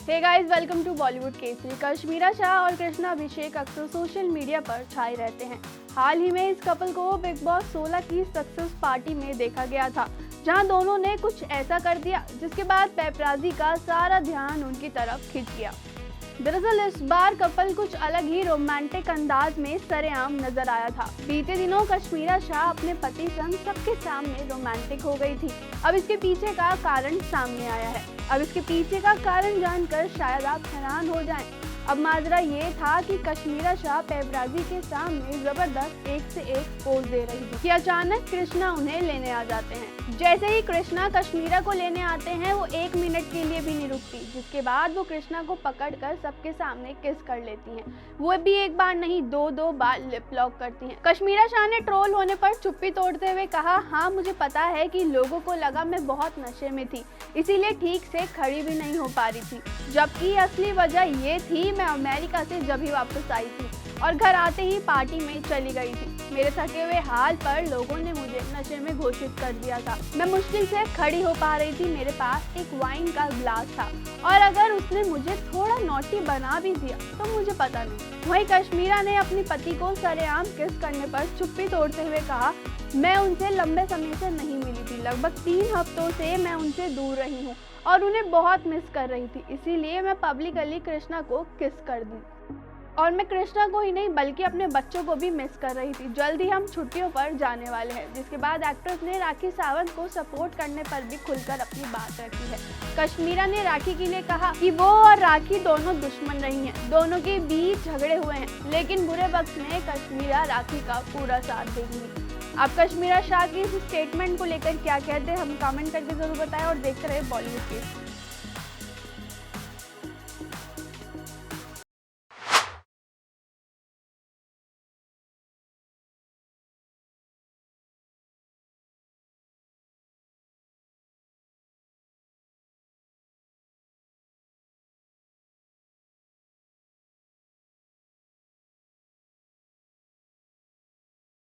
Hey guys, welcome to Bollywood Kesari. Kashmira Shah और कृष्णा अभिषेक अक्सर social media पर छाए रहते हैं। हाल ही में इस कपल को बिग बॉस 16 की सक्सेस पार्टी में देखा गया था, जहां दोनों ने कुछ ऐसा कर दिया जिसके बाद पेपराजी का सारा ध्यान उनकी तरफ खिंच गया। दरअसल इस बार कपल कुछ अलग ही रोमांटिक अंदाज में सरेआम नजर आया था। बीते दिनों कश्मीरा शाह अपने पति संग सबके सामने रोमांटिक हो गई थी। अब इसके पीछे का कारण सामने आया है। अब इसके पीछे का कारण जानकर शायद आप हैरान हो जाएं। अब माजरा ये था कि कश्मीरा शाह पेपराजी के सामने जबरदस्त एक से एक पोज दे रही थी कि अचानक कृष्णा उन्हें लेने आ जाते हैं। जैसे ही कृष्णा कश्मीरा को लेने आते हैं, वो 1 मिनट के लिए भी नहीं रुकती, जिसके बाद वो कृष्णा को पकड़कर सबके सामने किस कर लेती हैं। वो भी एक बार नहीं, दो बार लिप लॉक करती हैं। कश्मीरा शाह ने ट्रोल होने पर चुप्पी तोड़ते हुए कहा, हाँ मुझे पता है कि लोगों को लगा मैं बहुत नशे में थी, इसीलिए ठीक से खड़ी भी नहीं हो पा रही थी, जबकि असली वजह ये थी मैं अमेरिका से जब ही वापस आई थी और घर आते ही पार्टी में चली गई थी। मेरे थके हुए हाल पर लोगों ने मुझे नशे में घोषित कर दिया था। मैं मुश्किल से खड़ी हो पा रही थी, मेरे पास एक वाइन का ग्लास था और अगर उसने मुझे थोड़ा नॉटी बना भी दिया तो मुझे पता नहीं। वहीं कश्मीरा ने अपने पति को सरेआम किस करने पर चुप्पी तोड़ते हुए कहा, मैं उनसे लंबे समय से नहीं मिली थी, लगभग 3 हफ्तों से मैं उनसे दूर रही हूँ और उन्हें बहुत मिस कर रही थी, इसीलिए मैं पब्लिकली कृष्णा को किस कर दी और मैं कृष्णा को ही नहीं बल्कि अपने बच्चों को भी मिस कर रही थी। जल्द ही हम छुट्टियों पर जाने वाले हैं। जिसके बाद एक्ट्रेस ने राखी सावंत को सपोर्ट करने पर भी खुलकर अपनी बात रखी है। कश्मीरा ने राखी के लिए कहा कि वो और राखी दोनों दुश्मन रही हैं, दोनों के बीच झगड़े हुए हैं, लेकिन बुरे वक्त में कश्मीरा राखी का पूरा साथ देंगी। आप कश्मीरा शाह की इस स्टेटमेंट को लेकर क्या कहते हैं, हम कमेंट करके जरूर बताएं और देखते रहे बॉलीवुड के।